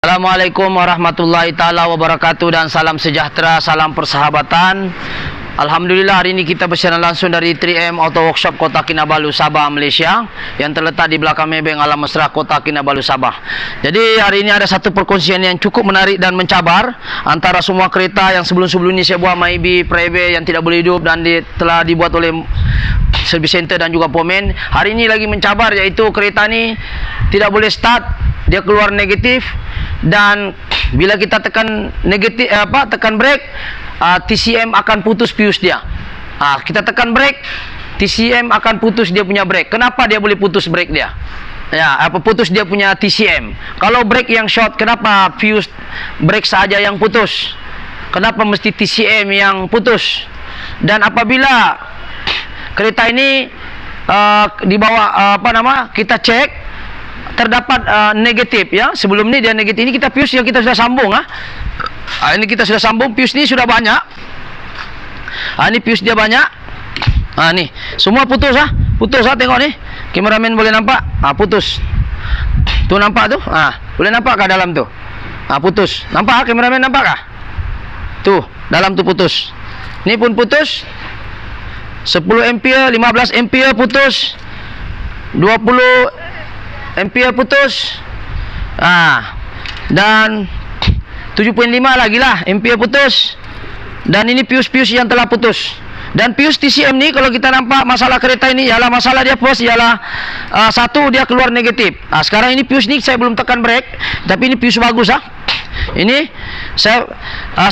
Assalamualaikum warahmatullahi taala wabarakatuh dan salam sejahtera, salam persahabatan. Alhamdulillah hari ini kita bersiaran langsung dari 3M Auto Workshop Kota Kinabalu, Sabah, Malaysia, yang terletak di belakang Maybank Alam Mesra, Kota Kinabalu, Sabah. Jadi hari ini ada satu perkongsian yang cukup menarik dan mencabar antara semua kereta yang sebelum-sebelum ini saya buat Mybi, Preve yang tidak boleh hidup dan telah dibuat oleh Service Center dan juga Pomen. Hari ini lagi mencabar, yaitu kereta ni tidak boleh start, dia keluar negatif, dan bila kita tekan negatif tekan brake, TCM akan putus fuse dia. Kita tekan brake, TCM akan putus dia punya brake. Kenapa dia boleh putus brake dia? Putus dia punya TCM. Kalau brake yang short, kenapa fuse brake saja yang putus? Kenapa mesti TCM yang putus? Dan apabila kereta ini dibawa kita cek terdapat negatif, ya. Sebelum ini dia negatif. Ini kita fuse yang kita sudah sambung, ini kita sudah sambung, fuse ini sudah banyak. Ini fuse dia banyak. Nih, semua putus, putus, tengok nih. Kameramen boleh nampak? Putus. Tuh nampak tuh? Boleh nampak kah dalam tuh? Putus. Nampak kameramen, nampak kah? Tuh, dalam tuh putus. Ini pun putus. 10 ampere, 15 ampere putus. 20 ampere putus. Dan 7.5 lagi lah ampere putus. Dan ini fuse-fuse yang telah putus. Dan fuse TCM ni, kalau kita nampak masalah kereta ini ialah masalah dia first ialah satu, dia keluar negatif. Sekarang ini fuse ni saya belum tekan brake, tapi ini fuse bagus. Ini saya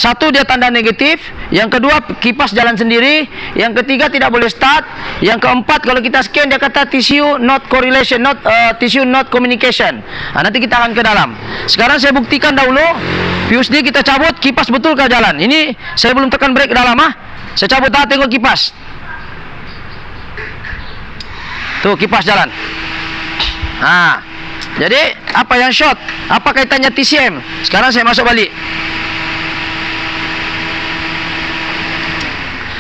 satu, dia tanda negatif. Yang kedua, kipas jalan sendiri. Yang ketiga, tidak boleh start. Yang keempat, kalau kita scan dia kata tissue not correlation, tissue not communication. Nanti kita akan ke dalam. Sekarang saya buktikan dahulu. Fuse ni kita cabut, kipas betul ke jalan. Ini saya belum tekan brake dalam. Saya cabut, tengok kipas. Tuh kipas jalan. Jadi apa yang short? Apa kaitannya TCM? Sekarang saya masuk balik.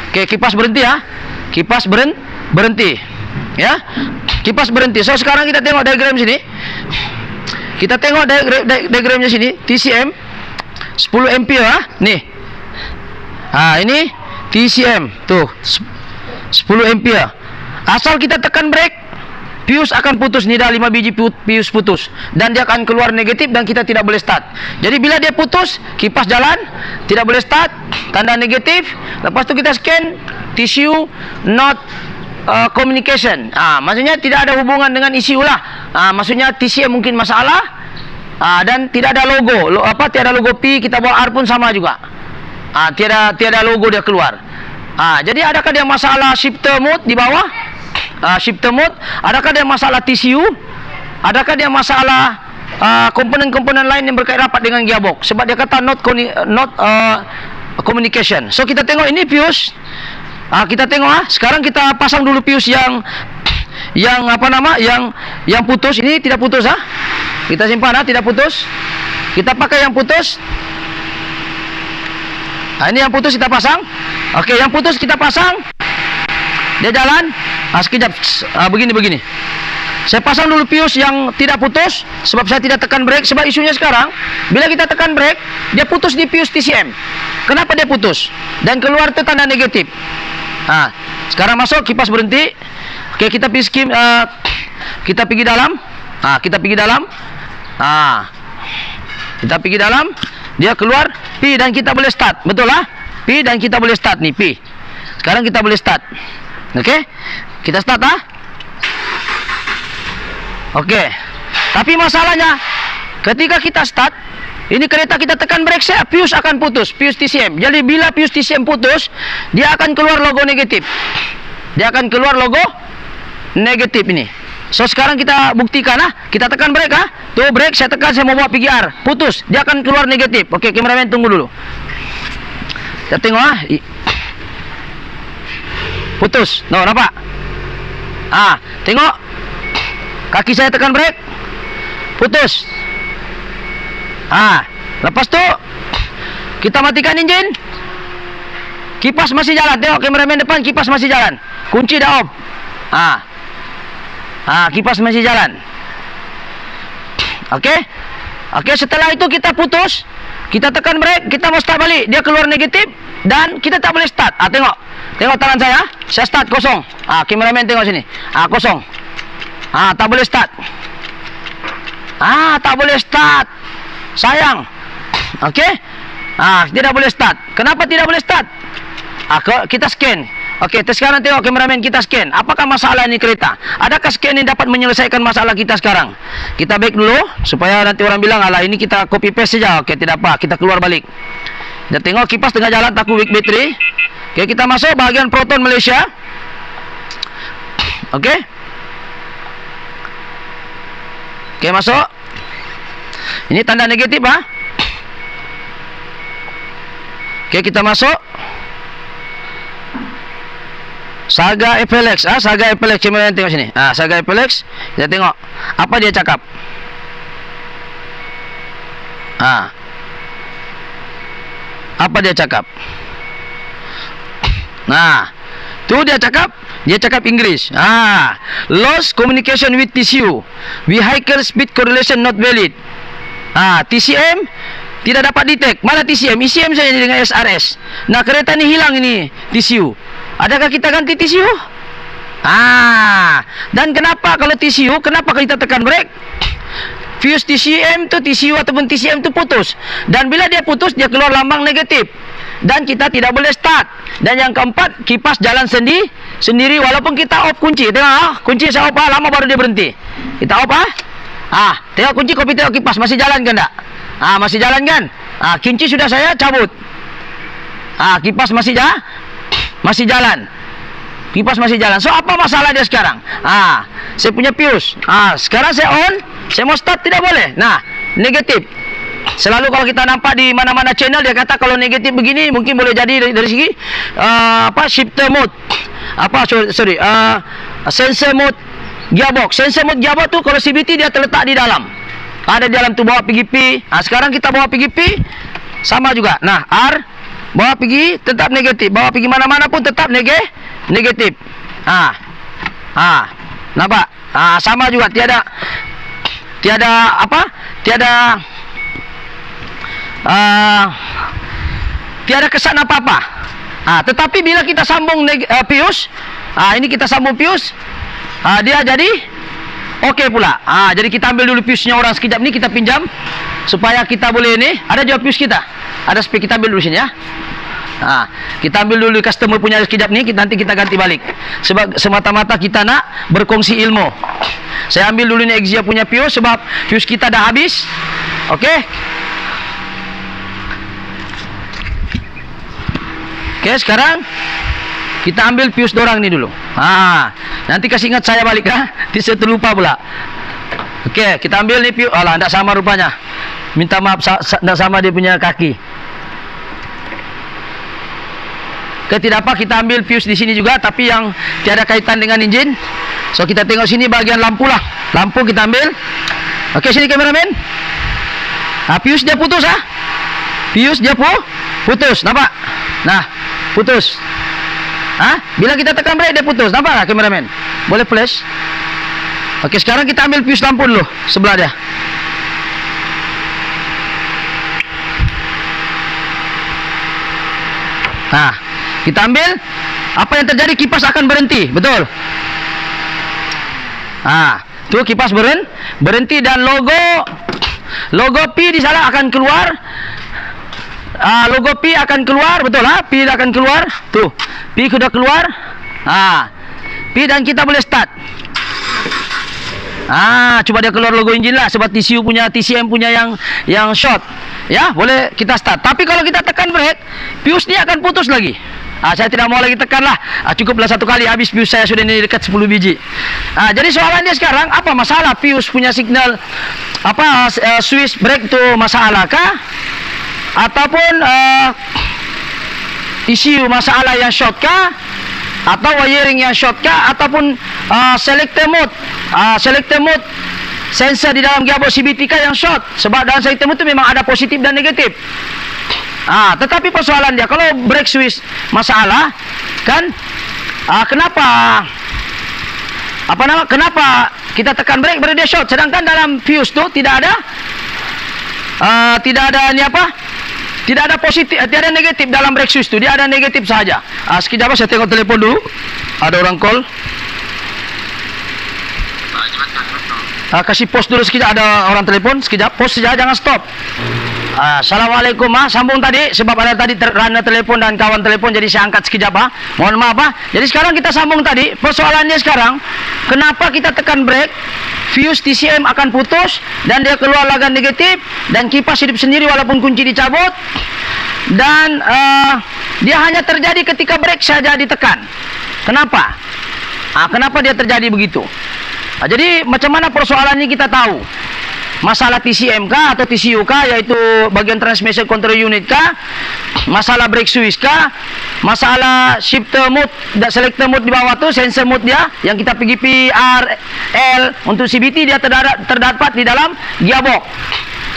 Oke, kipas berhenti, Kipas berhenti. Ya. Kipas berhenti. So sekarang kita tengok diagram sini. Kita tengok diagramnya sini. TCM 10 ampere, nih. Ini TCM tuh 10 ampere. Asal kita tekan brake, fuse akan putus. Ni dah 5 biji fuse putus, dan dia akan keluar negatif dan kita tidak boleh start. Jadi bila dia putus, kipas jalan, tidak boleh start, tanda negatif. Lepas tu kita scan, tissue not communication. Maksudnya tidak ada hubungan dengan ECU lah. Maksudnya TCM mungkin masalah. Dan tidak ada logo, tiada logo P. Kita bawa R pun sama juga. Tiada logo dia keluar. Jadi adakah dia masalah shifter mode di bawah? Shifter mode. Adakah dia masalah TCU? Adakah dia masalah komponen-komponen lain yang berkait rapat dengan gearbox? Sebab dia kata not communication. So kita tengok ini fuse. Kita tengok, sekarang kita pasang dulu fuse yang putus. Ini tidak putus, kita simpan, tidak putus. Kita pakai yang putus. Ini yang putus kita pasang. Oke, yang putus kita pasang. Dia jalan. Sekejap, begini. Saya pasang dulu fuse yang tidak putus, sebab saya tidak tekan brake. Sebab isunya sekarang, bila kita tekan brake, dia putus di fuse TCM. Kenapa dia putus? Dan keluar itu tanda negatif. Sekarang masuk, kipas berhenti. Oke, kita pergi dalam. Kita pergi dalam. Kita pergi dalam. Dia keluar P dan kita boleh start. Betul P dan kita boleh start nih, P. Sekarang kita boleh start. Oke. Kita start, Oke. Tapi masalahnya, ketika kita start, ini kereta kita tekan brake, fuse akan putus, fuse TCM. Jadi bila fuse TCM putus, dia akan keluar logo negatif. Dia akan keluar logo negatif ini. So sekarang kita buktikan, kita tekan brake, tuh brake, saya tekan, saya mau bawa PGR, putus, dia akan keluar negatif. Oke, kameramen tunggu dulu. Kita tengok, putus. No, nampak? Tengok, kaki saya tekan brake, putus. Lepas tu kita matikan enjin, kipas masih jalan. Tengok kameramen depan, kipas masih jalan, kunci dah off. Kipas masih jalan. Oke. Okey, setelah itu kita putus. Kita tekan brake, kita mau start balik. Dia keluar negatif dan kita tak boleh start. Tengok. Tengok tangan saya. Saya start kosong. Kameraman tengok sini. Kosong. Tak boleh start. Tak boleh start. Sayang. Okey? Tidak boleh start. Kenapa tidak boleh start? Kita scan. Okey, sekarang tengok kameraman, kita scan. Apakah masalah ini kereta? Adakah scan ini dapat menyelesaikan masalah kita sekarang? Kita back dulu supaya nanti orang bilang, alah ini kita copy paste saja. Okey, tidak apa. Kita keluar balik. Kita tengok kipas tengah jalan, takut weak battery. Okey, kita masuk bahagian Proton Malaysia. Okey. Okey, masuk. Ini tanda negatif Okey, kita masuk. Saga FLX, Saga FLX, cuma yang tengok sini. Saga FLX, kita tengok apa dia cakap. Apa dia cakap? Tu dia cakap Inggris. Lost communication with TCU. Vehicle speed correlation not valid. TCM tidak dapat detect. Mana TCM? ECM saja dengan SRS. Nah, kereta ni hilang ini TCU. Adakah kita ganti TCU? Dan kenapa kalau TCU, kenapa kita tekan brake? Fuse TCM tu, TCU ataupun TCM tu putus. Dan bila dia putus, dia keluar lambang negatif. Dan kita tidak boleh start. Dan yang keempat, kipas jalan sendiri walaupun kita off kunci. Tengok, kunci saya off, lama baru dia berhenti. Kita off tengok kunci, kopi tengok kipas, masih jalan kan tak? Masih jalan kan? Kunci sudah saya cabut. Kipas masih jalan. Kipas masih jalan. So apa masalah dia sekarang? Saya punya fuse. Sekarang saya on, saya mau start tidak boleh. Nah, negatif. Selalu kalau kita nampak di mana-mana channel, dia kata kalau negatif begini mungkin boleh jadi dari segi shifter mode. Sensor mode gearbox. Sensor mode gearbox tu kalau CVT dia terletak di dalam. Ada di dalam tu, bawa PGP. Sekarang kita bawa PGP sama juga. Nah, R bawa pergi tetap negatif, bawa pergi mana-mana pun tetap negatif. Nampak? Sama juga, tiada kesan apa-apa. Tetapi bila kita sambung fuse, ini kita sambung fuse, dia jadi okey pula. Jadi kita ambil dulu fuse-nya orang sekejap ni, kita pinjam supaya kita boleh ni. Ada jawab fuse kita. Ada spek, kita ambil dulu sini ya. Kita ambil dulu customer punya sekejap ni, nanti kita ganti balik. Sebab semata-mata kita nak berkongsi ilmu. Saya ambil dulu ni Exia punya fuse sebab fuse kita dah habis. Okey. Okey, sekarang kita ambil fuse dorang ni dulu. Nanti kasih ingat saya balik Nanti saya terlupa pula. Okey, kita ambil ni fuse. Tak sama rupanya. Minta maaf, tak sama dia punya kaki. Tidak apa, kita ambil fuse di sini juga, tapi yang tiada kaitan dengan enjin. So kita tengok sini bahagian lampu lah. Lampu kita ambil. Okey, sini kameramen. Fuse dia putus Fuse dia putus, nampak? Nah, putus. Bila kita tekan brake dia putus, nampak tak kameramen? Boleh flash. Okey, sekarang kita ambil fuse lampu dulu sebelah dia. Kita ambil. Apa yang terjadi? Kipas akan berhenti. Betul? Tu kipas berhenti dan logo P di sana akan keluar. Logo P akan keluar. Betul P akan keluar. Tu P sudah keluar. P dan kita boleh start. Cuba dia keluar logo enjin lah, sebab TCM punya yang short. Ya, boleh kita start. Tapi kalau kita tekan brake, fuse ni akan putus lagi. Saya tidak mau lagi tekan lah. Cukuplah satu kali, habis fuse saya sudah ini dekat 10 biji. Jadi soalannya sekarang, apa masalah fuse punya signal switch brake tu masalah kah? Ataupun ECU masalah yang short kah? Atau wiring yang short kah? Ataupun selector mode sensor di dalam gearbox CVT kah yang short? Sebab dalam selector mode tu memang ada positif dan negatif. Tetapi persoalan dia, kalau brake switch masalah kan, kenapa kenapa kita tekan brake baru dia short, sedangkan dalam fuse tu tidak ada tidak ada ini apa? Tidak ada positif, tidak ada negatif dalam brake switch itu. Dia ada negatif saja. Sekejap saya tengok telepon dulu. Ada orang call. Kasih pause dulu sekejap, ada orang telepon. Sekejap, pause saja, jangan stop. Assalamualaikum, sambung tadi sebab ada tadi runner telepon dan kawan telepon, jadi saya angkat sekejap, mohon maaf. Jadi sekarang kita sambung tadi. Persoalannya sekarang, kenapa kita tekan brake, fuse TCM akan putus dan dia keluar lagan negatif dan kipas hidup sendiri walaupun kunci dicabut, dan dia hanya terjadi ketika brake saja ditekan. Kenapa? Kenapa dia terjadi begitu? Jadi macam mana persoalannya kita tahu? Masalah TCM kah atau TCU kah, yaitu bagian transmission control unit kah, masalah brake switch kah, masalah shifter mode dan selector mode di bawah tu, sensor mode dia yang kita pergi PRL untuk CVT dia terdapat di dalam gearbox.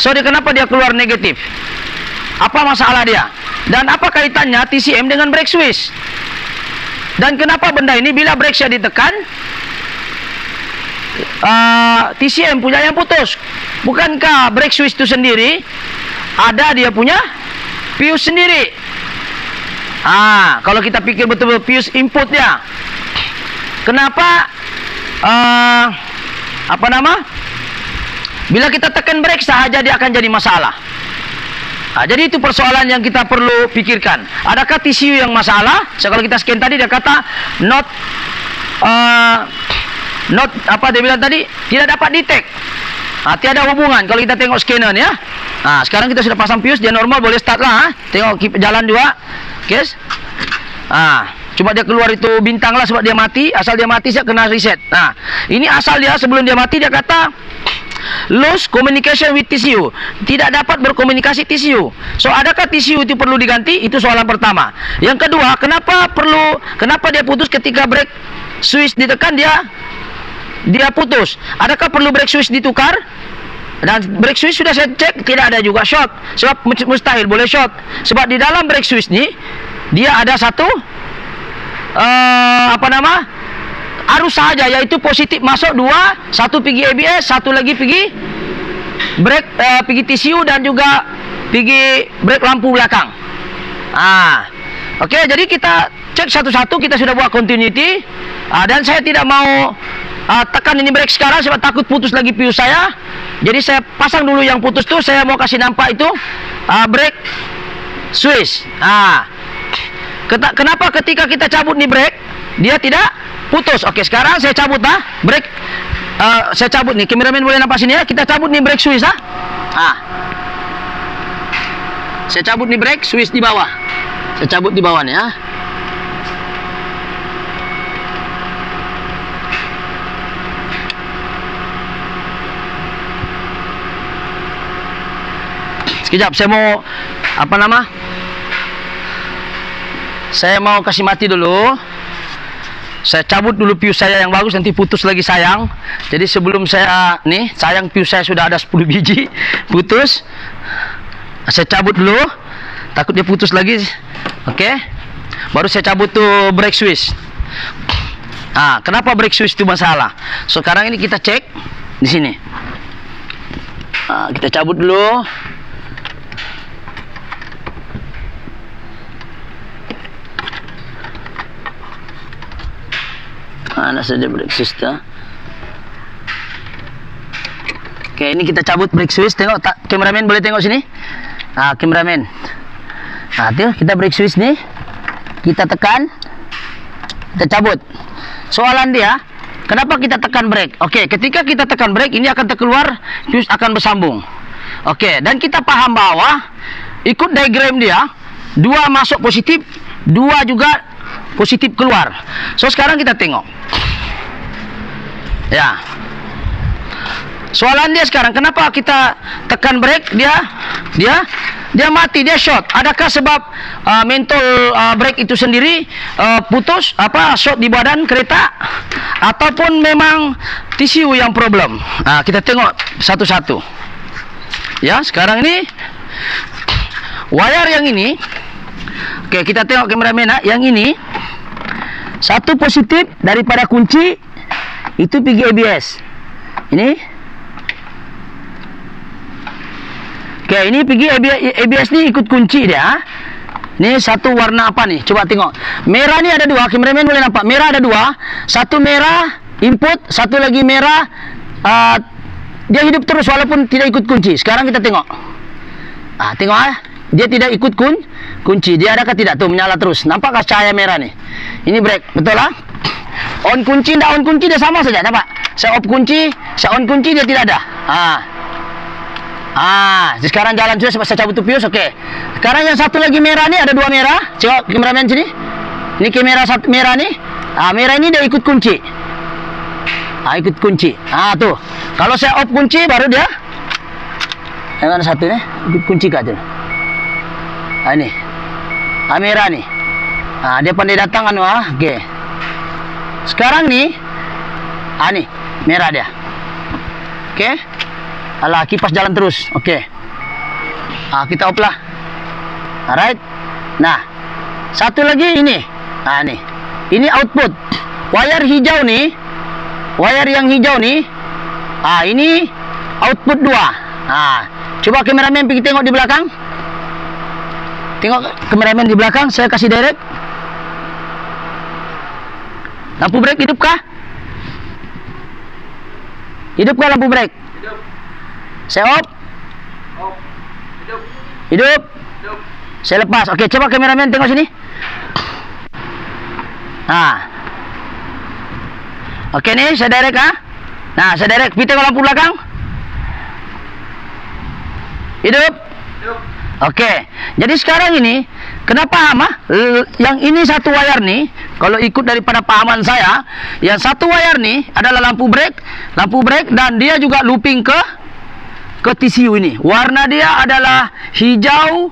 So dia kenapa dia keluar negatif? Apa masalah dia? Dan apa kaitannya TCM dengan brake switch? Dan kenapa benda ini bila brake nya ditekan TCM punya yang putus? Bukankah brake switch itu sendiri ada dia punya fuse sendiri? Kalau kita pikir betul-betul fuse input dia, kenapa bila kita tekan brake sahaja dia akan jadi masalah? Jadi itu persoalan yang kita perlu pikirkan. Adakah TCU yang masalah? Kalau kita scan tadi dia kata not apa dia bilang tadi, tidak dapat detect, tiada hubungan. Kalau kita tengok scanner ya, sekarang kita sudah pasang fuse, dia normal, boleh start lah. Tengok jalan juga, guys. Coba dia keluar itu bintang lah sebab dia mati. Asal dia mati saya kena reset. Ini asal dia sebelum dia mati dia kata lose communication with TCU, tidak dapat berkomunikasi TCU. So adakah TCU itu perlu diganti? Itu soalan pertama. Yang kedua, kenapa dia putus ketika brake switch ditekan dia putus? Adakah perlu brake switch ditukar? Dan brake switch sudah saya cek tidak ada juga short, sebab mustahil boleh short, sebab di dalam brake switch ni dia ada satu arus saja, yaitu positif masuk dua, satu pergi ABS, satu lagi pergi brake, pergi TCU dan juga pergi brake lampu belakang. Okey, jadi kita cek satu-satu. Kita sudah buat continuity, dan saya tidak mau tekan ini brake sekarang sebab takut putus lagi fuse saya. Jadi saya pasang dulu yang putus tu. Saya mau kasih nampak itu brake switch. Kenapa ketika kita cabut ni brake dia tidak putus? Okey, sekarang saya cabut brake. Saya cabut ni, kameramen boleh nampak sini ya. Kita cabut ni brake switch saya cabut ni brake switch di bawah. Saya cabut di bawah ni Sekejap, saya mau saya mau kasih mati dulu. Saya cabut dulu fuse saya yang bagus, nanti putus lagi sayang. Jadi sebelum saya sayang fuse saya sudah ada 10 biji putus. Saya cabut dulu, takut dia putus lagi. Okey, baru saya cabut tuh brake switch. Kenapa brake switch itu masalah? Sekarang ini kita cek di sini. Kita cabut dulu. Mana saja brake system. Oke, ini kita cabut brake switch. Tengok, kameramen boleh tengok sini. Kameramen. Tuh kita brake switch nih. Kita tekan. Kita cabut. Soalan dia, kenapa kita tekan brake? Oke, ketika kita tekan brake ini akan terkeluar, fuse akan bersambung. Oke, dan kita paham bahwa ikut diagram dia, 2 masuk positif, 2 juga positif keluar. So sekarang kita tengok. Ya. Soalan dia sekarang, kenapa kita tekan brake dia mati, dia short. Adakah sebab mentol brake itu sendiri putus, short di badan kereta, ataupun memang TCU yang problem? Kita tengok satu-satu. Ya, sekarang ini wire yang ini. Oke, kita tengok kameramen yang ini. Satu positif daripada kunci itu pergi ABS. Ini Oke, ini pergi ABS ni ikut kunci dia. Ni satu warna apa nih? Coba tengok. Merah ni ada dua. Kameramen boleh nampak. Merah ada dua. Satu merah input, satu lagi merah. Dia hidup terus walaupun tidak ikut kunci. Sekarang kita tengok. Tengok dia tidak ikut kunci. Dia adakah tidak? Tuh menyala terus. Nampakkah cahaya merah nih? Ini brake, betul lah? On kunci, tidak on kunci dia sama saja. Nampak? Saya off kunci, saya on kunci dia tidak ada. Sekarang jalan sudah sebab saya cabut tuh fuse. Oke. Sekarang yang satu lagi merah nih, ada dua merah. Coba kameramen sini. Ini kamera satu merah nih. Merah ini dia ikut kunci. Ikut kunci. Tuh. Kalau saya off kunci baru dia. Yang mana satu nih? Ikut kunci kah tuh? Ini. Merah nih. Dia pandai datang Oke. Sekarang nih. Nih, merah dia. Oke. Alah, kipas jalan terus. Oke. Kita off lah. Alright. Nah, satu lagi ini. Nih. Ini output. Wire hijau nih. Wire yang hijau nih. Ini output 2. Coba kameramen pergi tengok di belakang. Tengok kameramen di belakang. Saya kasih direct. Lampu brake hidupkah? Hidupkah lampu brake? Hidup. Saya off. Hidup. Saya lepas. Oke, coba kameramen tengok sini. Oke nih, saya direct saya direct. Pergi tengok lampu belakang. Hidup. Oke. Jadi sekarang ini, kenapa yang ini satu wire nih, kalau ikut daripada pahaman saya, yang satu wire nih adalah lampu brake, dan dia juga looping ke TCU ini. Warna dia adalah hijau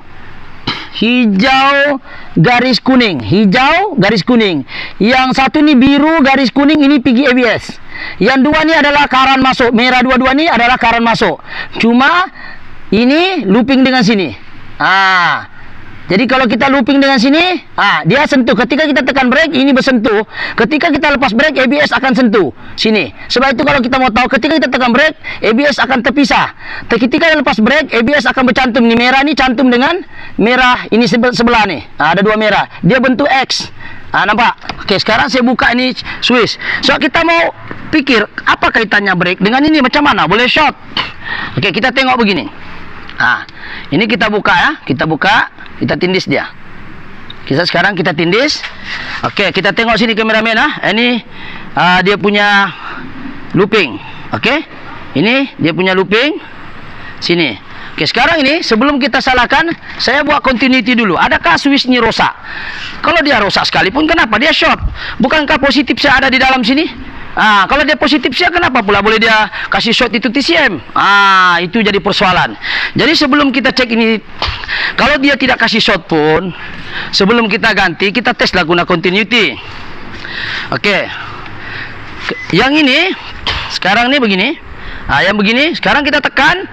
garis kuning. Hijau garis kuning. Yang satu ini biru garis kuning, ini pergi ABS. Yang dua ini adalah karan masuk. Merah dua-dua ini adalah karan masuk. Cuma ini looping dengan sini. Jadi kalau kita looping dengan sini, dia sentuh. Ketika kita tekan brake, ini bersentuh. Ketika kita lepas brake, ABS akan sentuh sini. Sebab itu kalau kita mau tahu, ketika kita tekan brake, ABS akan terpisah. Ketika kita lepas brake, ABS akan bercantum. Ini merah ini cantum dengan merah ini sebelah nih. Ada dua merah. Dia bentuk X. Nampak? Oke, sekarang saya buka ini switch. So kita mau pikir apa kaitannya brake dengan ini, macam mana? Boleh short. Oke, kita tengok begini. Ini kita buka ya. Kita tindis dia. Sekarang kita tindis. Oke, kita tengok sini kameramen Ini dia punya looping. Oke. Ini dia punya looping. Sini. Oke, sekarang ini sebelum kita salahkan, saya buat continuity dulu. Adakah switch ini rosak? Kalau dia rosak sekalipun, kenapa dia short? Bukankah positif saya ada di dalam sini? Kalau dia positif saya, kenapa pula boleh dia kasih short itu TCM? Itu jadi persoalan. Jadi sebelum kita cek ini, kalau dia tidak kasih short pun, sebelum kita ganti, kita tes lah guna continuity. Oke. Yang ini, sekarang ini begini. Yang begini, sekarang kita tekan.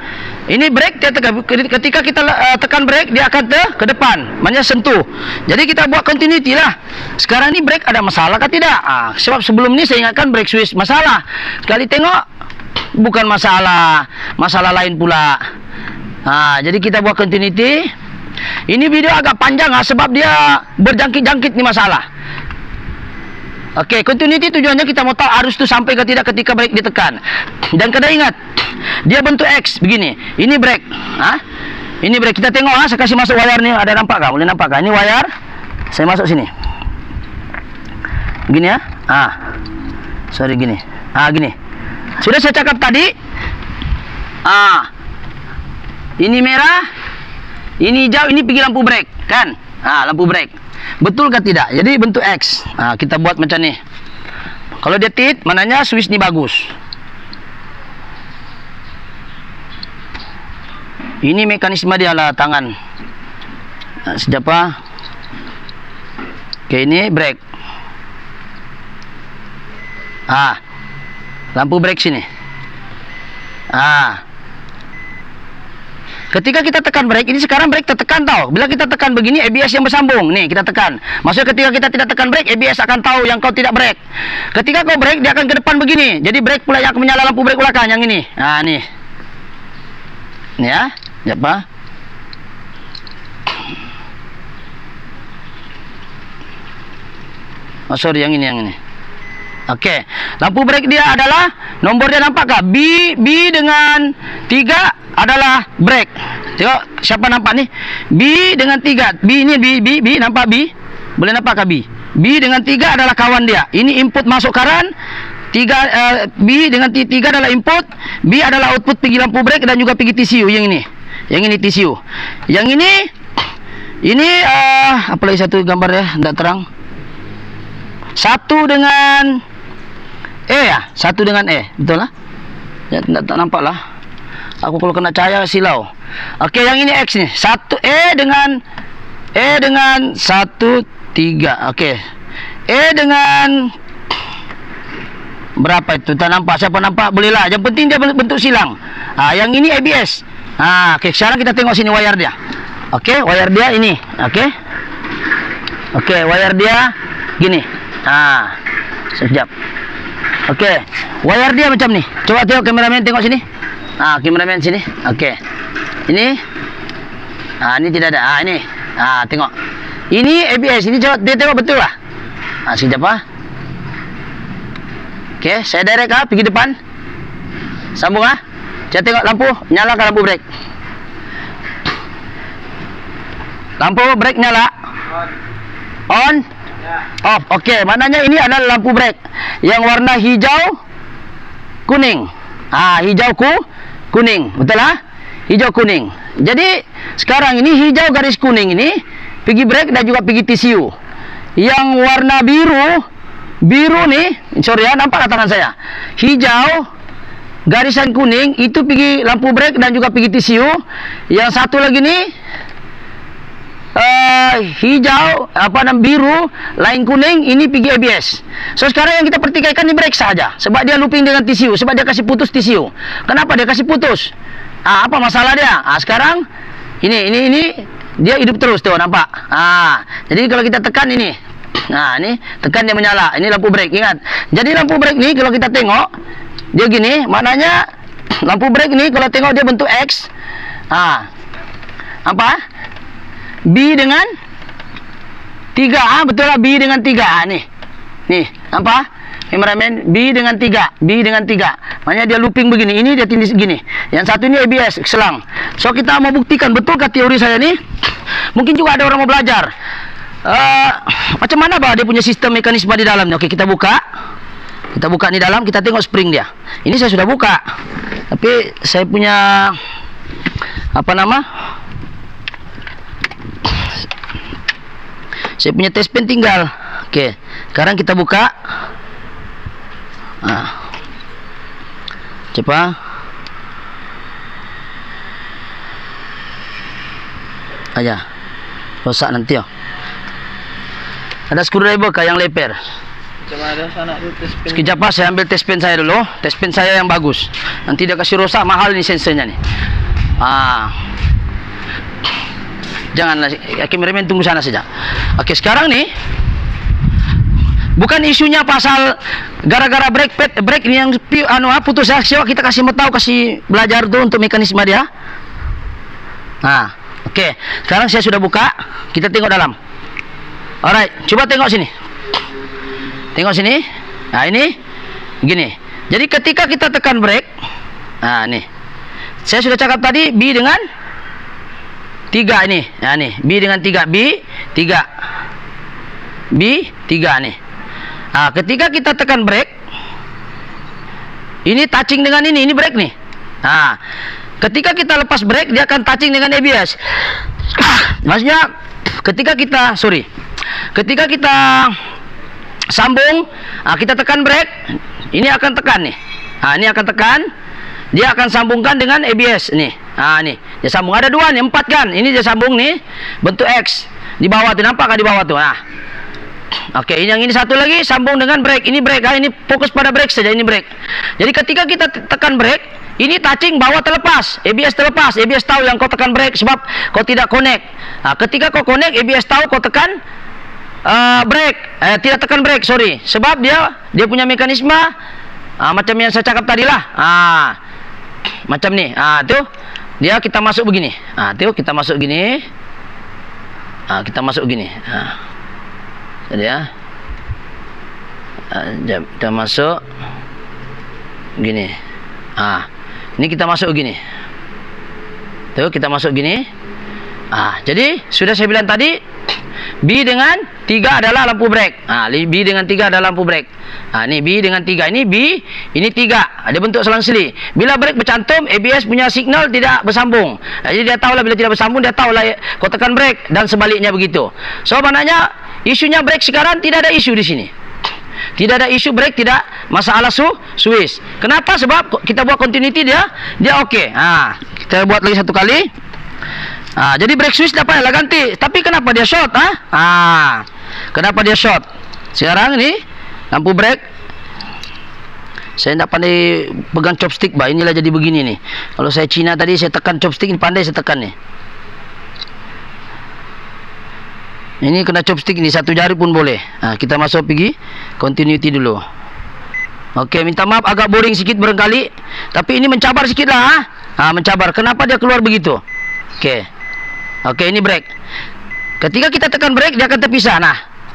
Ini brake, dia tekan. Ketika kita tekan brake, dia akan ke depan, maknanya sentuh. Jadi kita buat continuity lah. Sekarang ini brake ada masalah kah tidak? Sebab sebelum ini saya ingatkan brake switch masalah. Sekali tengok, bukan masalah lain pula. Jadi kita buat continuity. Ini video agak panjang sebab dia berjangkit-jangkit nih masalah. Oke, continuity tujuannya kita mau tahu arus itu sampai ke tidak ketika brake ditekan. Dan kena ingat, dia bentuk X begini. Ini brake. Ini brake. Kita tengok saya kasih masuk wire nih. Ada nampak kah? Boleh nampak kah? Ini wire. Saya masuk sini. Gini ya. Sorry gini. Gini. Sudah saya cakap tadi. Ini merah. Ini hijau, ini pergi lampu brake, kan? Lampu brake. Betul kah tidak? Jadi bentuk X. Kita buat macam ni. Kalau dia tit, mananya switch ni bagus. Ini mekanisme dia lah tangan. Sejapa. Oke, ini brake. Lampu brake sini. Ketika kita tekan brake, ini sekarang brake tertekan tau. Bila kita tekan begini, ABS yang bersambung. Nih, kita tekan. Maksudnya ketika kita tidak tekan brake, ABS akan tahu yang kau tidak brake. Ketika kau brake, dia akan ke depan begini. Jadi brake pula yang akan menyala lampu brake belakang yang ini. Nih. Nih ya. Apa? Oh sorry, yang ini. Oke, lampu brake dia adalah nomor dia nampakkah? B dengan 3 adalah brake. Tengok siapa nampak nih? B dengan 3. B ini B nampak B? Boleh nampakkah B? B dengan 3 adalah kawan dia. Ini input masuk karan. B dengan 3 adalah input. B adalah output pergi lampu brake dan juga pergi TCU yang ini. Yang ini TCU. Yang ini apa lagi satu gambar ya? Tidak terang. Satu dengan E ya, satu dengan E, betul lah? Ya, tak nampak lah. Aku kalau kena cahaya silau. Oke, yang ini X nih. Satu E dengan 1 3. Oke. E dengan berapa itu? Tak nampak. Siapa nampak? Bolehlah. Yang penting dia bentuk silang. Yang ini ABS. Oke, sekarang kita tengok sini wire dia. Oke, wire dia ini. Oke, wire dia gini. Sekejap. Oke, wire dia macam ni. Coba tengok kameramen, tengok sini. Kameramen sini. Oke. Ini. Ini tidak ada. Ini. Tengok. Ini ABS. Ini coba dia tengok betul lah. Sekejap Oke, saya direct pergi depan. Sambung Saya tengok lampu, nyalakan lampu brake. Lampu brake nyala. On. Off. Okey, maknanya ini adalah lampu brake yang warna hijau kuning. Hijau kuning. Betul Hijau kuning. Jadi sekarang ini hijau garis kuning ini pergi brake dan juga pergi TCU. Yang warna biru nih, sorry nampak tangan saya. Hijau garisan kuning itu pergi lampu brake dan juga pergi TCU. Yang satu lagi nih hijau biru lain kuning ini pergi ABS. So sekarang yang kita pertikaikan ni brake saja sebab dia looping dengan TCU, sebab dia kasih putus TCU. Kenapa dia kasih putus? Apa masalah dia? Sekarang ini dia hidup terus tuh, nampak? Jadi kalau kita tekan ini, ini tekan dia menyala. Ini lampu brake, ingat. Jadi lampu brake ni kalau kita tengok dia gini, maknanya lampu brake ni kalau tengok dia bentuk X. Apa? B dengan 3. Betul lah, B dengan 3. Nih, nampak? Kameramen, B dengan 3. Maknanya dia looping begini. Ini dia tindis gini. Yang satu ini ABS, selang. So kita mau buktikan betulkah teori saya ni? Mungkin juga ada orang mau belajar. Macam mana dia punya sistem mekanisme di dalamnya? Oke, kita buka. Kita buka ni dalam, kita tengok spring dia. Ini saya sudah buka. Tapi saya punya saya punya test pen tinggal. Oke, sekarang kita buka. Coba. Aja. Rosak nanti Ada screwdriver kah yang leper? Macam ada sana tu test pen. Sekejap saya ambil test pen saya dulu. Test pen saya yang bagus. Nanti dia kasih rosak, mahal ni sensornya ni. Janganlah, kameramen tunggu sana saja. Oke, sekarang nih bukan isunya pasal gara-gara brake ini yang putus ya. Siapa kita kasih tahu, kasih belajar tuh untuk mekanisme dia. Oke, sekarang saya sudah buka. Kita tengok dalam. Alright, coba tengok sini. Tengok sini. Ini gini. Jadi ketika kita tekan brake, nih. Saya sudah cakap tadi B dengan 3 ini. Nih, B dengan 3, B 3 nih. Ketika kita tekan brake, ini touching dengan ini brake nih. Ketika kita lepas brake, dia akan touching dengan ABS. Maksudnya ketika kita sambung, kita tekan brake, ini akan tekan nih. Ini akan tekan, dia akan sambungkan dengan ABS nih. Nih, dia sambung. Ada 2 nih, 4 kan. Ini dia sambung nih, bentuk X. Di bawah tuh, nampak kan di bawah tuh? Oke, yang ini satu lagi sambung dengan brake. Ini brake, ini fokus pada brake saja, ini brake. Jadi ketika kita tekan brake, ini touching bawah terlepas, ABS terlepas. ABS tahu yang kau tekan brake sebab kau tidak connect. Ketika kau connect, ABS tahu kau tekan brake. Tidak tekan brake, sorry. Sebab dia punya mekanisme macam yang saya cakap tadi lah. Macam ni. Tuh. dia kita masuk begini. Tengok kita masuk gini. Kita masuk gini. Jadi ya. Kita masuk gini. Ini kita masuk gini. Tuh kita masuk gini. Jadi sudah saya bilang tadi, B dengan 3 adalah lampu brek. B dengan 3 adalah lampu brek. Ini B dengan 3. Ini B, ini 3. Ada bentuk selang-seli. Bila brek bercantum, ABS punya signal tidak bersambung. Jadi dia tahulah bila tidak bersambung, dia tahulah kau tekan brek dan sebaliknya begitu. So maknanya isunya brek sekarang tidak ada isu di sini. Tidak ada isu brek, tidak masalah switch. Kenapa? Sebab kita buat continuity dia okey. Kita buat lagi satu kali. Jadi brake switch dapat lah ganti. Tapi kenapa dia short? Kenapa dia short? Sekarang ni lampu brake. Saya tak pandai pegang chopstick bah. Inilah jadi begini ni. Kalau saya Cina tadi saya tekan chopstick ni, pandai saya tekan ni. Ini kena chopstick ni, satu jari pun boleh. Kita masuk pergi continuity dulu. Okey, minta maaf agak boring sikit barangkali. Tapi ini mencabar sikit lah. Mencabar. Kenapa dia keluar begitu? Okey, ini brake. Ketika kita tekan brake, dia akan terpisah.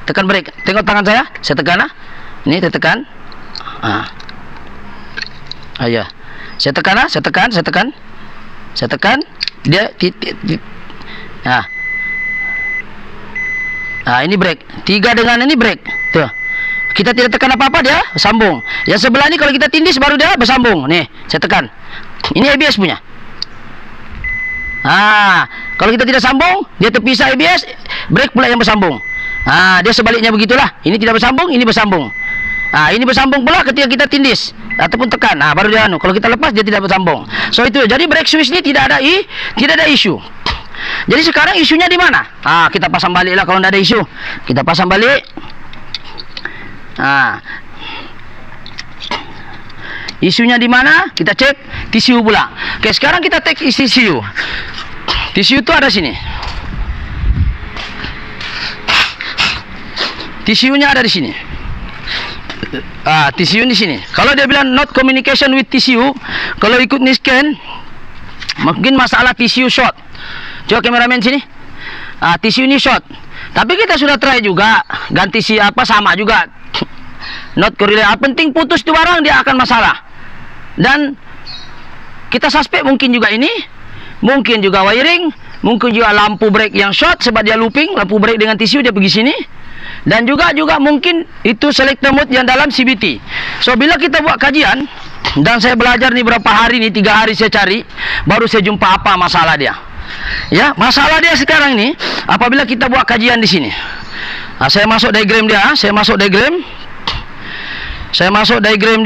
Tekan brake. Tengok tangan saya. Saya tekan Ini saya tekan. Ya. Saya tekan Saya tekan. Saya tekan. Dia ini brake. 3 dengan ini brake. Tuh. Kita tidak tekan apa-apa, dia sambung. Yang sebelah ni kalau kita tindis baru dia bersambung. Nih, saya tekan. Ini ABS punya. Kalau kita tidak sambung, dia terpisah ABS, brake pula yang bersambung. Dia sebaliknya begitulah. Ini tidak bersambung, ini bersambung. Ini bersambung pula ketika kita tindis ataupun tekan. Baru dia Kalau kita lepas dia tidak bersambung. So itu. Jadi brake switch ni tidak ada isu. Jadi sekarang isunya di mana? Kita pasang baliklah kalau tidak ada isu. Kita pasang balik. Isunya di mana? Kita cek TCU pula. Oke, sekarang kita cek TCU. TCU itu ada sini. TCU-nya ada di sini. TCU di sini. Kalau dia bilang not communication with TCU, kalau ikut ni scan, mungkin masalah TCU short. Coba kameramen sini. TCU ni short. Tapi kita sudah try juga ganti sama juga. Not correlate. Penting putus tu barang dia akan masalah. Dan kita suspek mungkin juga ini, mungkin juga wiring, mungkin juga lampu brake yang short sebab dia looping, lampu brake dengan TCU dia pergi sini. Dan juga mungkin itu selector mode yang dalam CBT. So bila kita buat kajian dan saya belajar ni berapa hari ni, 3 hari saya cari, baru saya jumpa apa masalah dia. Ya, masalah dia sekarang ni apabila kita buat kajian di sini. Saya masuk diagram dia, saya masuk diagram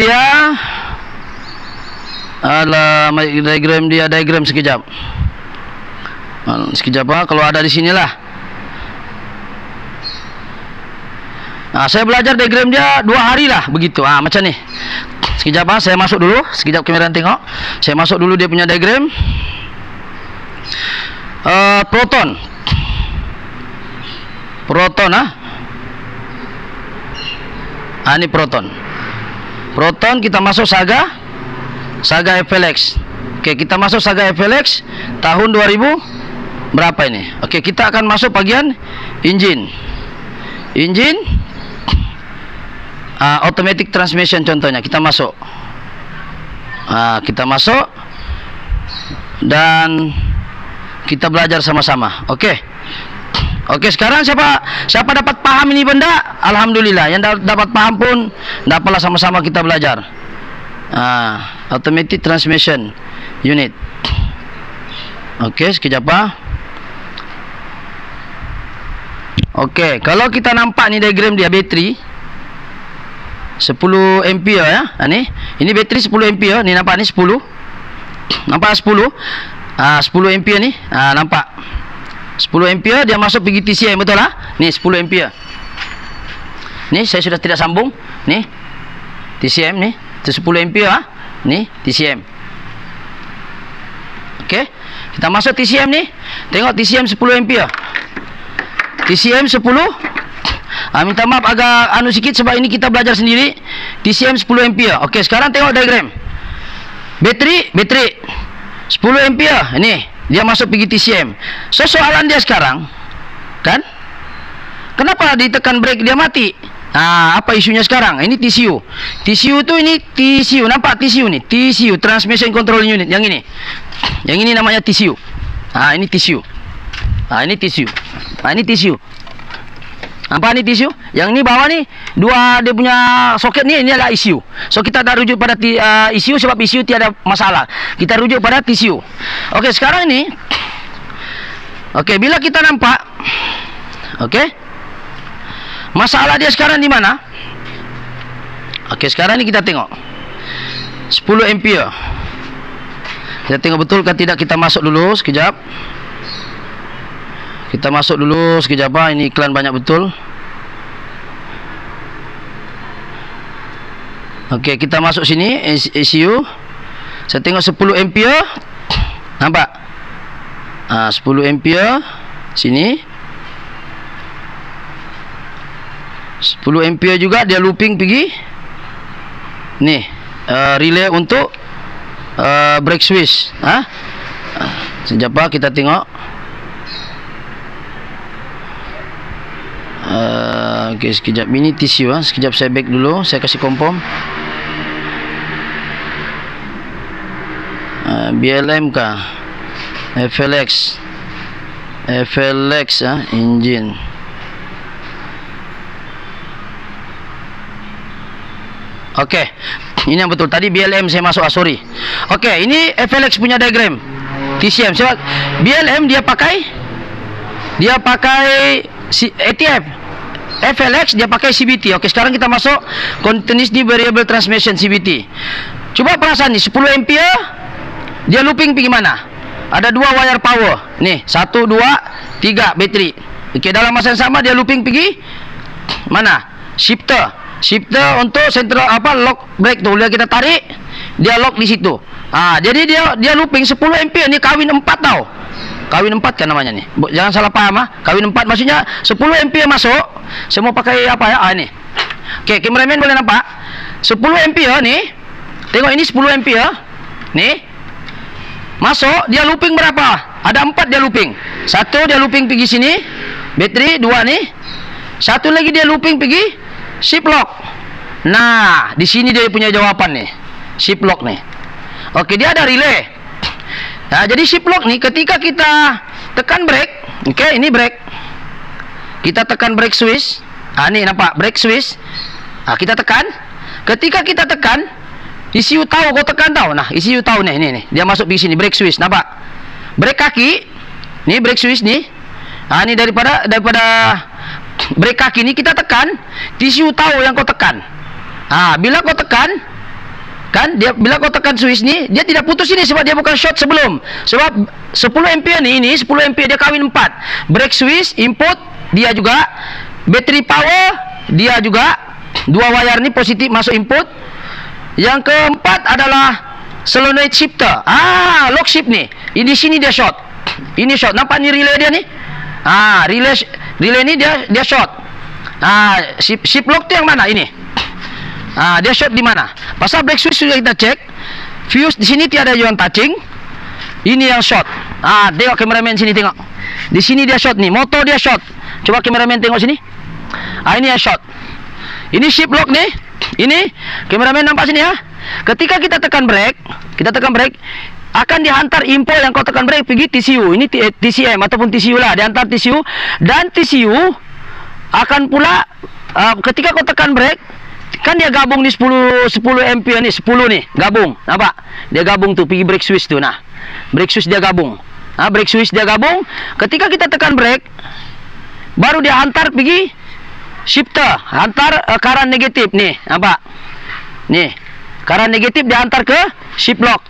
dia. Diagram sekejap. Kalau ada di sinilah. Saya belajar diagram dia 2 hari lah begitu. Macam ni. Sekejap saya masuk dulu. Sekejap kamera tengok. Saya masuk dulu dia punya diagram. Proton. Ini proton kita masuk Saga FLX. Oke, kita masuk Saga FLX tahun 2000 berapa ini? Oke, kita akan masuk bagian engine automatic transmission contohnya. Kita masuk dan kita belajar sama-sama. Oke, sekarang siapa dapat paham ini benda? Alhamdulillah. Yang dapat paham pun dapatlah sama-sama kita belajar. Automatic transmission unit. Oke, sekejap Oke, kalau kita nampak ni diagram dia bateri 10 ampere ya. Ini bateri 10 ampere. Ni nampak ni 10. Nampak 10? 10 ampere ni. Nampak 10 ampere dia masuk pergi TCM, betul lah? Ni 10 ampere. Ni saya sudah tidak sambung. Ni TCM ni. Itu 10 ampere Ni TCM. Okey. Kita masuk TCM ni. Tengok TCM 10 ampere. TCM 10. Minta maaf agak sikit sebab ini kita belajar sendiri. TCM 10 ampere. Okey, sekarang tengok diagram. Bateri 10 ampere. Ini dia masuk pergi TCM. So soalan dia sekarang, kan? Kenapa ditekan brake dia mati? Apa isunya sekarang? Ini TCU. TCU tu ini TCU. Nampak TCU ni? TCU, Transmission Control Unit. Yang ini. Yang ini namanya TCU. Ini TCU. Ini TCU. Ini TCU. Nampak ni TCU? Yang ni bawah ni dua dia punya soket ni, ini adalah ECU. So kita dah rujuk pada ECU sebab ECU tiada masalah. Kita rujuk pada TCU. Okey, sekarang ni bila kita nampak masalah dia sekarang di mana? Sekarang ni kita tengok 10 ampere. Kita tengok betul ke tidak. Kita masuk dulu sekejap. Kita masuk dulu sekejap. Ini iklan banyak betul. Kita masuk sini ECU. Saya tengok 10 ampere. Nampak? 10 ampere sini. 10 ampere juga dia looping pergi ni relay untuk brake switch. Sekejap kita tengok. Sekejap ini TCU. Sekejap saya back dulu. Saya kasih confirm. BLM kah? FLX engine. Ini yang betul. Tadi BLM saya masuk. Sorry. Ini FLX punya diagram TCM. Sebab BLM dia pakai ATF. FLX dia pakai CVT. Sekarang kita masuk Continuously Variable Transmission CVT. Cuba perasan ni 10 ampere dia looping pergi mana? Ada dua wire power. Ni 1, 2, 3 bateri. Dalam masa yang sama dia looping pergi mana? Shifter untuk central lock brake tu. Bila kita tarik dia lock di situ. Jadi dia looping 10 ampere ni kawin 4 tau. Kawin 4 kan namanya ni. Jangan salah paham. Kawin 4 maksudnya 10 ampere masuk. Semua pakai apa ya? Ni. Kameraman boleh nampak 10 ampere ni. Tengok ini 10 ampere ni. Masuk dia looping berapa? Ada 4 dia looping. 1 dia looping pergi sini. Bateri 2 ni. 1 lagi dia looping pergi shift lock. Nah, di sini dia punya jawapan nih. Shift lock nih. Dia ada relay. Jadi shift lock nih ketika kita tekan brake, ini brake. Kita tekan brake switch. Nih nampak brake switch. Kita tekan. Ketika kita tekan, ECU tahu kau tekan tahu. Nah, ECU tahu nih. Dia masuk di sini brake switch, nampak? Brake kaki. Nih brake switch nih. Ini daripada brake kaki ni kita tekan, TCU tahu yang kau tekan. Bila kau tekan, bila kau tekan switch ni, dia tidak putus ini sebab dia bukan short sebelum. Sebab 10 ampere ni 10 ampere dia kawin 4. Brake switch input dia juga, battery power dia juga, dua wire ni positif masuk input. Yang keempat adalah solenoid shifter. Lock shift ni. Di sini dia short. Ini short. Nampak ni relay dia ni? Relay ni dia short. Shift lock tu yang mana ini? Dia short di mana? Pasal brake switch sudah kita cek. Fuse di sini tiada yang touching. Ini yang short. Tengok kameraman sini tengok. Di sini dia short ni. Motor dia short. Coba kameraman tengok sini. Ini yang short. Ini shift lock ni. Ini kameraman nampak sini ya. Ketika kita tekan brake, akan dihantar info yang kau tekan brake pergi TCU. Ini TCM ataupun TCU lah, dihantar TCU. Dan TCU akan pula ketika kau tekan brake, kan dia gabung di 10 ampere ni, 10 nih, gabung. Nampak? Dia gabung tuh pergi brake switch tuh. Nah, brake switch dia gabung. Brake switch dia gabung. Ketika kita tekan brake, baru dia hantar pergi shifter, hantar current negatif nih, nampak? Nih, current negatif dihantar ke shift lock.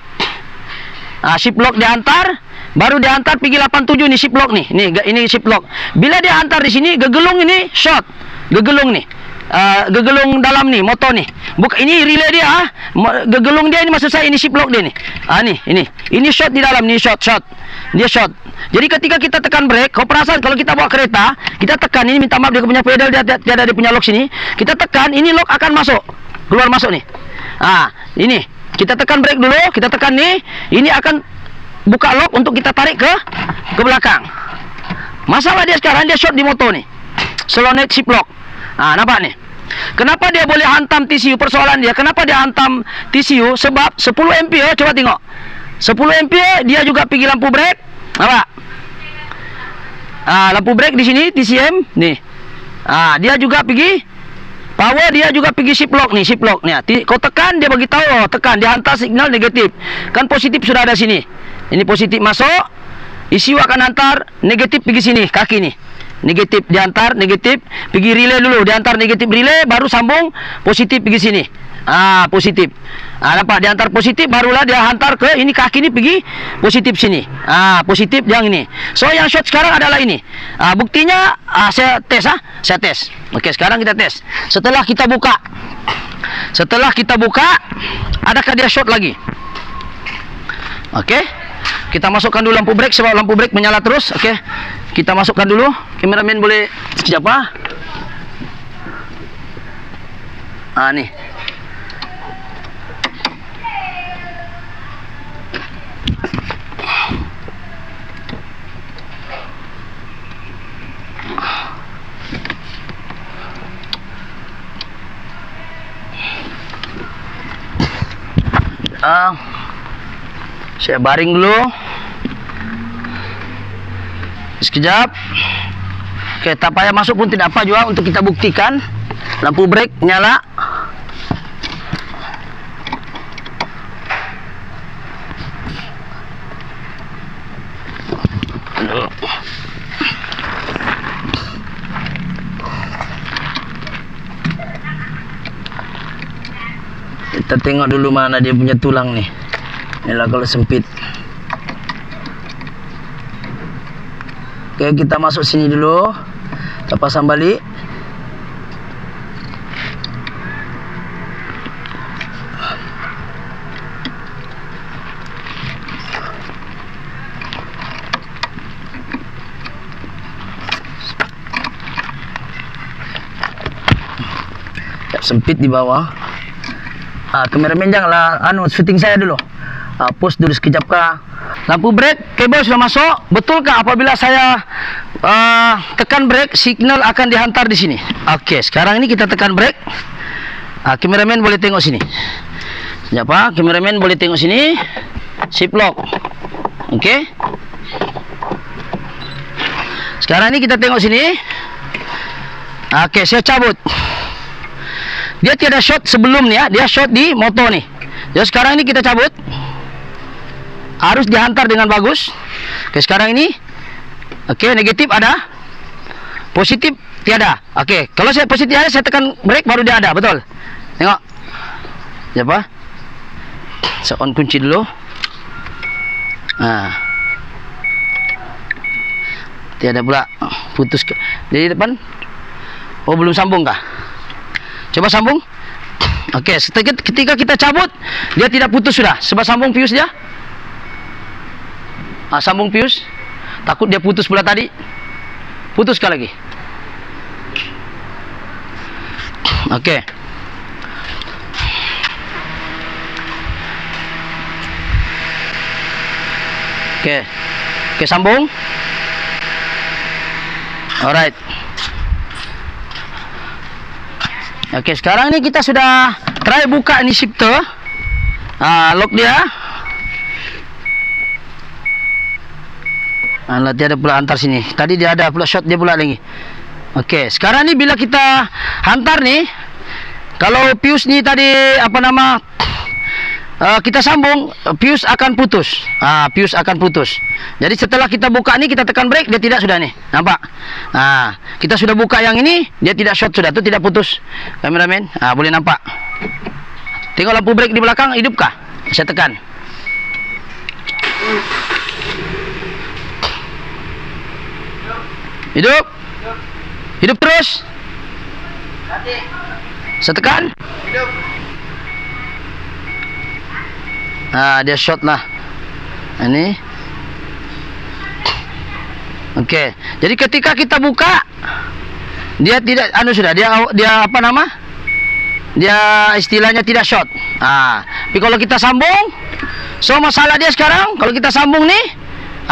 Shift lock dihantar, baru dihantar pergi 87 nih shift lock nih. Ini shift lock. Bila dia hantar di sini, gegelung ini short. Gegelung nih. Gegelung dalam nih motor nih. Ini relay dia. Gegelung dia ini maksud saya ini shift lock dia nih. Ini short di dalam nih, short. Dia short. Jadi ketika kita tekan brake, kau perasan kalau kita bawa kereta, kita tekan ini, minta maaf dia punya pedal dia tiada dia punya lock sini. Kita tekan, ini lock akan masuk. Keluar masuk nih. Ini kita tekan brake dulu, kita tekan nih, ini akan buka lock untuk kita tarik ke belakang. Masalah dia sekarang, dia short di motor nih. Slow net shift lock. Nampak nih. Kenapa dia boleh hantam TCU? Persoalan dia, kenapa dia hantam TCU? Sebab 10 ampere, coba tengok. 10 ampere, dia juga pergi lampu brake. Nampak? Lampu brake di sini, TCM. Nih. Dia juga pergi power, dia juga pergi shift lock nih, shift lock nih. Kau tekan, dia bagi tahu, tekan, dia hantar signal negatif. Kan positif sudah ada sini. Ini positif masuk, ECU akan hantar negatif pergi sini, kaki nih. Negatif diantar, negatif pergi relay dulu, diantar negatif relay, baru sambung positif pergi sini. Positif. Nampak, diantar positif, barulah dia hantar ke ini, kaki ini pergi positif sini. Positif yang ini. So yang short sekarang adalah ini. Buktinya saya tes. Saya tes. Okey, sekarang kita tes. Setelah kita buka, adakah dia short lagi? Okey. Kita masukkan dulu lampu brake sebab lampu brake menyala terus. Okey. Kita masukkan dulu. Kameramen boleh sekejap nih. Saya baring dulu. Sekejap. Oke, tak payah masuk pun tidak apa juga untuk kita buktikan. Lampu brake nyala. Kita tengok dulu mana dia punya tulang nih. Inilah kalau sempit. Oke, kita masuk sini dulu. Kita pasang balik. Sempit di bawah. Kameramen janganlah syuting saya dulu. Pause dulu sekejap kah. Lampu brake, kabel sudah masuk. Betulkah apabila saya tekan brake, signal akan dihantar di sini? Oke, sekarang ini kita tekan brake. Kameramen boleh tengok sini. Siapa? Kameramen boleh tengok sini. Shift lock. Oke. Sekarang ini kita tengok sini. Oke, saya cabut. Dia tiada short sebelumnya, dia short di motor nih. Jadi sekarang ini kita cabut. Harus dihantar dengan bagus. Oke, sekarang ini. Oke, negatif ada. Positif tiada. Oke, kalau saya positif ada, saya tekan brake baru dia ada, betul. Tengok. Siapa? Saya on kunci dulu. Tiada pula putus. Jadi depan. Oh, belum sambung kah? Coba sambung. Oke, ketika kita cabut, dia tidak putus sudah. Sebab sambung fuse dia. Sambung fuse. Takut dia putus pula tadi. Putus sekali lagi. Oke. Oke, sambung. Alright. Oke, sekarang ini kita sudah try buka ini shifter. Lock dia. Dia ada pula antar sini. Tadi dia ada pula shot dia pula lagi. Oke, sekarang ini bila kita hantar nih, kalau fuse ni tadi kita sambung, fuse akan putus. Fuse akan putus. Jadi setelah kita buka ni, kita tekan brake, dia tidak sudah nih. Nampak? Kita sudah buka yang ini, dia tidak short sudah, tu tidak putus. Kameramen, boleh nampak. Tengok lampu brake di belakang, hidupkah? Saya tekan. Hidup. Hidup terus. Saya tekan. Hidup. Dia short lah. Ini. Oke. Jadi ketika kita buka, dia tidak sudah. Dia Dia istilahnya tidak short. Tapi kalau kita sambung, So masalah dia sekarang kalau kita sambung nih,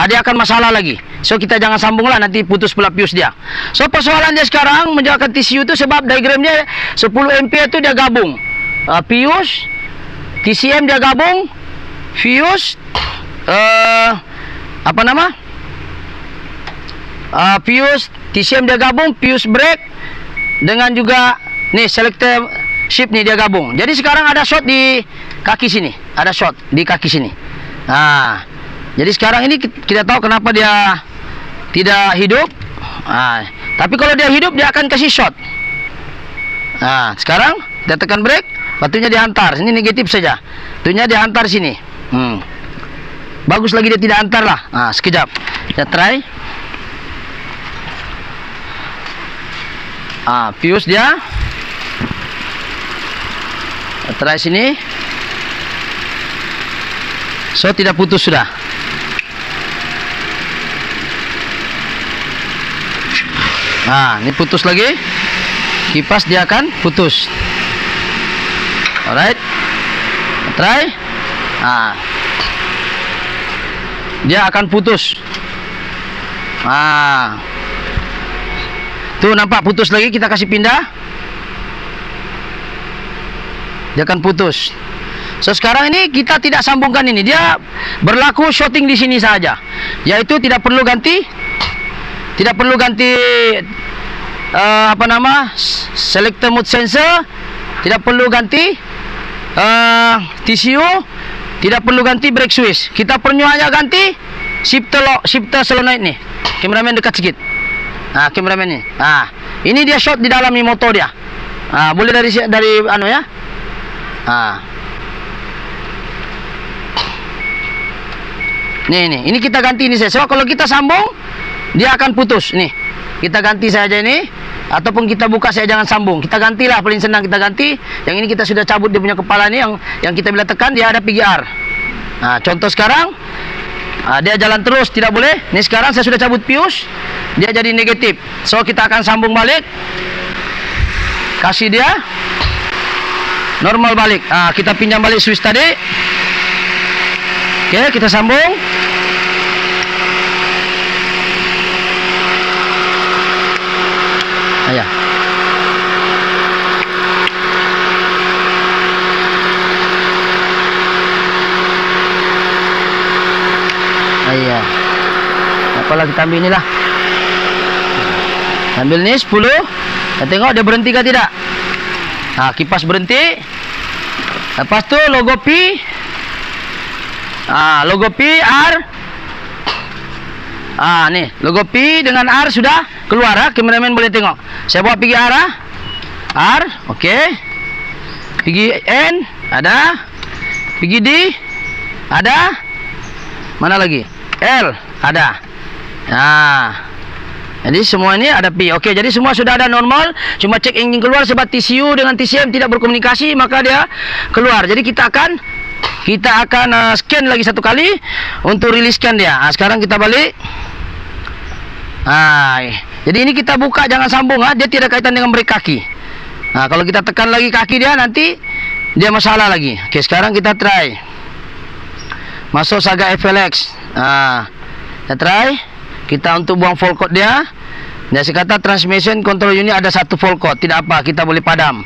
dia akan masalah lagi. So kita jangan sambung lah, nanti putus pula fuse dia. So persoalan dia sekarang menjalankan TCU itu sebab diagram dia 10 ampere tu dia gabung fuse, TCM dia gabung, fuse, apa nama? Fuse, TCM dia gabung, fuse break dengan juga nih selector shift nih dia gabung. Jadi sekarang ada short di kaki sini, ada short di kaki sini. Jadi sekarang ini kita tahu kenapa dia tidak hidup. Tapi kalau dia hidup dia akan kasih short. Sekarang dia tekan break, batunya dihantar. Ini negatif saja. Batunya dihantar sini. Bagus lagi dia tidak hantar lah. Sekejap. Kita try. Fuse dia. Kita try sini. So tidak putus sudah. Ini putus lagi. Kipas dia akan putus. Alright. Try. Dia akan putus. Tuh nampak putus lagi, kita kasih pindah. Dia akan putus. So sekarang ini kita tidak sambungkan ini. Dia berlaku shorting di sini saja. Yaitu tidak perlu ganti selector mode sensor, tidak perlu ganti TCU, tidak perlu ganti brake switch. Kita perlu hanya ganti shifter solenoid nih. Kameramen dekat sedikit. Kameramen nih. Ini dia short di dalam motor dia. Boleh dari anu ya. Nih, ini kita ganti ini saya. Sebab kalau kita sambung dia akan putus. Nih, kita ganti saja ini, ataupun kita buka saya jangan sambung. Kita gantilah, paling senang kita ganti. Yang ini kita sudah cabut dia punya kepala nih, yang kita bila tekan dia ada PGR. Contoh sekarang, dia jalan terus tidak boleh. Nih sekarang saya sudah cabut fuse, dia jadi negatif. So kita akan sambung balik, kasih dia normal balik. Kita pinjam balik switch tadi. Oke, kita sambung. Ayah. Apalah kita ambil inilah. Ambil ni 10. Kita tengok dia berhenti ke tidak. Kipas berhenti. Lepas tu logo P. Logo P R. Ni logo P dengan R sudah keluar. Kameramen boleh tengok. Saya bawa pergi R. R, okey. Pergi N, ada. Pergi D, ada. Mana lagi? L, ada. Jadi semua ini ada P. Okey, jadi semua sudah ada normal. Cuma cek engine keluar sebab TCU dengan TCM tidak berkomunikasi, maka dia keluar. Jadi kita akan scan lagi satu kali untuk riliskan dia. Sekarang kita balik. Jadi ini kita buka, jangan sambung. Dia tidak kaitan dengan brake kaki. Kalau kita tekan lagi kaki dia, nanti dia masalah lagi. Okey, sekarang kita try. Masuk Saga FLX. Kita try. Kita untuk buang fault code dia. Dia kata transmission control unit ada satu fault code. Tidak apa, kita boleh padam.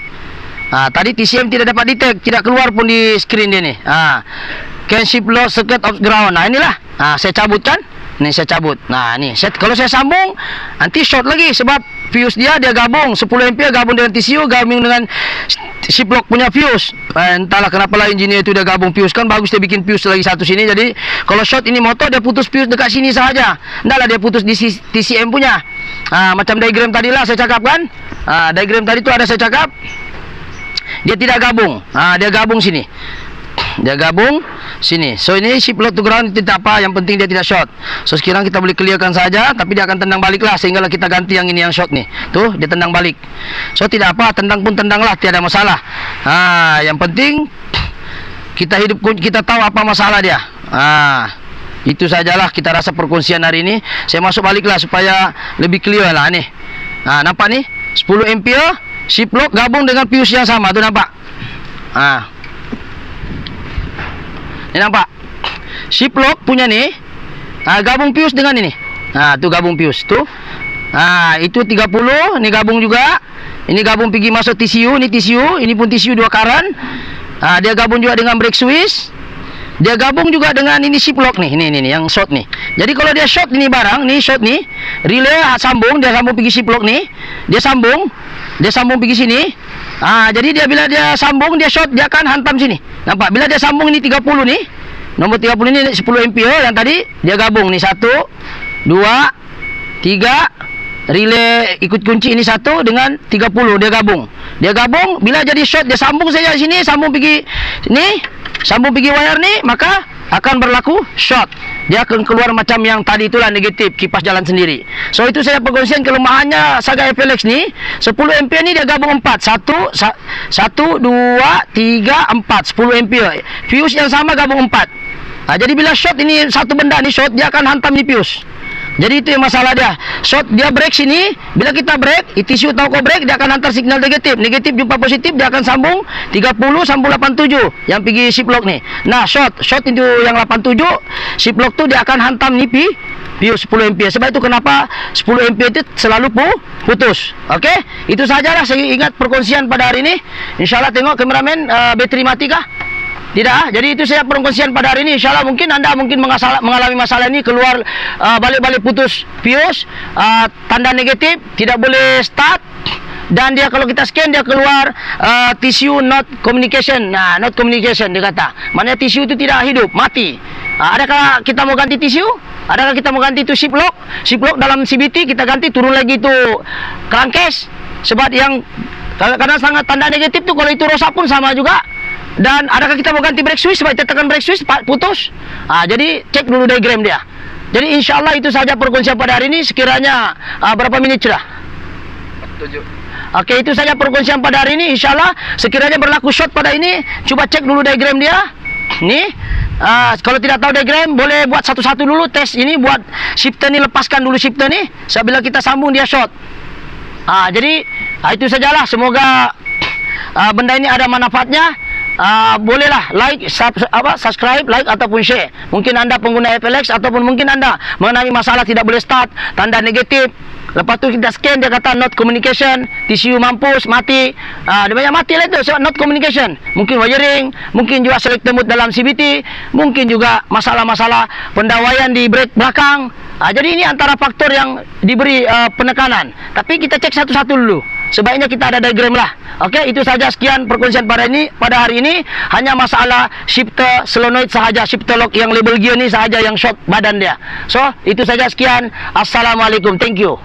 Tadi TCM tidak dapat detect, tidak keluar pun di screen dia ni. Can shift load circuit of ground. Inilah. Saya cabut kan? Ni saya cabut. Ni kalau saya sambung nanti short lagi sebab fuse dia gabung 10 ampere gabung dengan TCU, gabung dengan shift lock punya fuse. Entahlah kenapa lah engineer itu dia gabung fuse, kan bagus dia bikin fuse lagi satu sini. Jadi kalau short ini motor dia putus fuse dekat sini sahaja. Entahlah dia putus di TCM punya. Macam diagram tadi lah saya cakap kan. Diagram tadi tu ada saya cakap. Dia tidak gabung. Dia gabung sini. Dia gabung sini. So ini shift load to ground tidak apa, yang penting dia tidak short. So sekarang kita boleh clearkan saja, tapi dia akan tendang balik lah, sehingga kita ganti yang ini yang short nih. Tuh dia tendang balik. So tidak apa, tendang pun tendang lah, tiada masalah. Yang penting kita hidup, kita tahu apa masalah dia. Itu sajalah kita rasa perkongsian hari ini. Saya masuk balik lah supaya lebih clear lah nih. Nampak nih 10 ampere shift load gabung dengan fuse yang sama tu, nampak? Ni nampak? shift lock punya nih, gabung fuse dengan ini. Nah, tuh gabung fuse tuh. Nah, itu 30, ini gabung juga. Ini gabung pergi masuk TCU, ini pun TCU 2 current. Nah, dia gabung juga dengan brake switch. Dia gabung juga dengan ini shift lock nih, ini yang short nih. Jadi kalau dia short ini barang, nih short nih, relay sambung, dia sambung pergi shift lock nih. Dia sambung pergi sini. Jadi dia bila dia sambung, dia short, dia akan hantam sini. Nampak? Bila dia sambung ini 30 nih, nomor 30 ini 10 ampere yang tadi, dia gabung nih 1, 2, 3, relay ikut kunci ini 1 dengan 30, dia gabung. Dia gabung, bila jadi short, dia sambung saja sini, sambung pergi ni, sambung pergi wire ni, maka akan berlaku short. Dia akan keluar macam yang tadi itulah, negatif, kipas jalan sendiri. So itu saya perkongsian kelemahannya Saga FLX ni. 10 ampere ni dia gabung 4, 1, 2, 3, 4, 10 ampere. Fuse yang sama gabung 4. Jadi bila short ini, satu benda ni short, dia akan hantam ni fuse. Jadi itu yang masalah dia. Short dia break sini, bila kita break, TCU tahu kau break, dia akan hantar signal negatif. Negatif jumpa positif, dia akan sambung 30 sambung 87 yang pergi shift lock ni. Nah, short itu yang 87, shift lock tu dia akan hantam ni fuse 10 ampere. Sebab itu kenapa 10 ampere itu selalu putus. Okey? Itu sajalah saya ingat perkongsian pada hari ini. InsyaAllah tengok kameramen, bateri mati kah? Tidak. Jadi itu saya perkongsian pada hari ini. InsyaAllah mungkin anda mengalami masalah ini, keluar balik-balik putus fuse, tanda negatif, tidak boleh start, dan dia kalau kita scan dia keluar TCU not communication. Nah, not communication dia kata. Maknanya TCU itu tidak hidup, mati. Adakah kita mau ganti TCU? Adakah kita mau ganti itu shift lock? Shift lock dalam CBT kita ganti, turun lagi itu crankcase. Sebab yang karena sangat tanda negatif tu, kalau itu rosak pun sama juga. Dan adakah kita mau ganti brake switch? Sebab kita tekan brake switch putus. Jadi cek dulu diagram dia. Jadi insyaAllah itu saja perkongsian pada hari ini. Sekiranya berapa minit sudah? 7. Okey, itu saja perkongsian pada hari ini. InsyaAllah sekiranya berlaku short pada ini, cuba cek dulu diagram dia. Ni, kalau tidak tahu diagram, boleh buat satu-satu dulu tes ini. Buat shifter ni, lepaskan dulu shifter ni. Sebab bila kita sambung dia short. Jadi itu sajalah. Semoga benda ini ada manfaatnya. Bolehlah like, subscribe, like ataupun share. Mungkin anda pengguna FLX ataupun mungkin anda mengalami masalah tidak boleh start, tanda negatif. Lepas tu kita scan, dia kata not communication, TCU mampus, mati. Dia banyak mati lah itu sebab not communication. Mungkin wiring, mungkin juga selector mode dalam CVT, mungkin juga masalah-masalah pendawaian di brake belakang. Jadi ini antara faktor yang diberi penekanan. Tapi kita cek satu-satu dulu. Sebaiknya kita ada diagram lah. Okey, itu saja sekian perkongsian pada hari ini. Hanya masalah shifter solenoid sahaja, shifter lock yang label gear ni sahaja yang short badan dia. So, itu saja sekian. Assalamualaikum. Thank you.